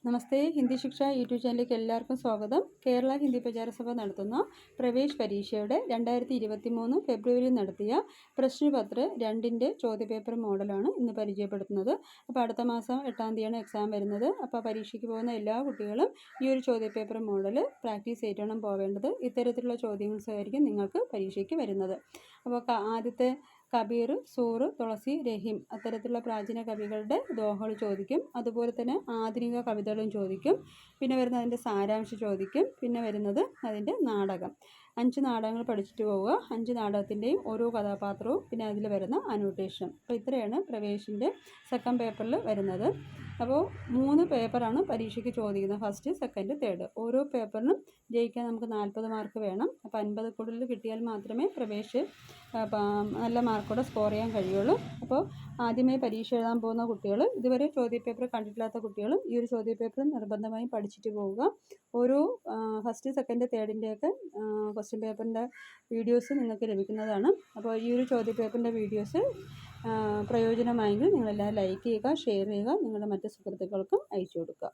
നമസ്തേ. ഹിന്ദി ശിക്ഷ യൂട്യൂബ് ചാനലിലേക്ക് എല്ലാവർക്കും സ്വാഗതം. കേരള ഹിന്ദി പ്രചാരസഭ നടത്തുന്ന പ്രവേശ് പരീക്ഷയുടെ 2023 ഫെബ്രുവരിയിൽ നടത്തിയ പ്രശ്നപത്ര 2ൻ്റെ ചോദ്യപേപ്പർ മോഡലാണ് ഇന്ന് പരിചയപ്പെടുത്തുന്നത്. അപ്പോൾ അടുത്ത മാസം 8-ാം തീയതിയാണ് എക്സാം വരുന്നത്. അപ്പോൾ പരീക്ഷയ്ക്ക് പോകുന്ന എല്ലാ കുട്ടികളും ഈ ഒരു ചോദ്യപേപ്പർ മോഡൽ പ്രാക്ടീസ് ചെയ്തിട്ടാണ് പോവേണ്ടത്. ഇത്തരത്തിലുള്ള ചോദ്യങ്ങളായിരിക്കും നിങ്ങൾക്ക് പരീക്ഷയ്ക്ക് വരുന്നത്. അപ്പോൾ ആദ്യത്തെ കബീർ, സൂർ, തുളസി, രഹീം അത്തരത്തിലുള്ള പ്രാചീന കവികളുടെ ദോഹകൾ ചോദിക്കും. അതുപോലെ തന്നെ ആധുനിക കവിതകളും ചോദിക്കും. പിന്നെ വരുന്നത് അതിൻ്റെ സാരാംശം ചോദിക്കും. പിന്നെ വരുന്നത് അതിൻ്റെ നാടകം. 5 നാടകങ്ങൾ പഠിച്ചിട്ട് പോവുക. 5 നാടകത്തിൻ്റെയും ഓരോ കഥാപാത്രവും പിന്നെ അതിൽ വരുന്ന അനോട്ടേഷൻ. അപ്പോൾ ഇത്രയാണ് പ്രവേശിൻ്റെ സെക്കൻഡ് പേപ്പറിൽ വരുന്നത്. അപ്പോൾ 3 പേപ്പറാണ് പരീക്ഷയ്ക്ക് ചോദിക്കുന്നത്. First, second, third. ഓരോ പേപ്പറിനും ജയിക്കാൻ നമുക്ക് 40 മാർക്ക് വേണം. അപ്പോൾ 50 കൂടുതൽ കിട്ടിയാൽ മാത്രമേ പ്രവേശ് നല്ല മാർക്കോടെ സ്കോർ ചെയ്യാൻ കഴിയുള്ളൂ. അപ്പോൾ ആദ്യമേ പരീക്ഷ എഴുതാൻ പോകുന്ന കുട്ടികൾ, ഇതുവരെ ചോദ്യപേപ്പർ കണ്ടിട്ടില്ലാത്ത കുട്ടികളും ഈ ഒരു ചോദ്യപേപ്പർ നിർബന്ധമായും പഠിച്ചിട്ട് പോവുക. ഓരോ ഫസ്റ്റ്, സെക്കൻഡ്, തേർഡിൻ്റെയൊക്കെ ക്വസ്റ്റ്യൻ പേപ്പറിൻ്റെ വീഡിയോസ് നിങ്ങൾക്ക് ലഭിക്കുന്നതാണ്. അപ്പോൾ ഈ ഒരു ചോദ്യപേപ്പറിൻ്റെ വീഡിയോസ് പ്രയോജനമായെങ്കിൽ നിങ്ങളെല്ലാം ലൈക്ക് ചെയ്യുക, ഷെയർ ചെയ്യുക, നിങ്ങളുടെ മറ്റ് സുഹൃത്തുക്കൾക്കും അയച്ചു കൊടുക്കുക.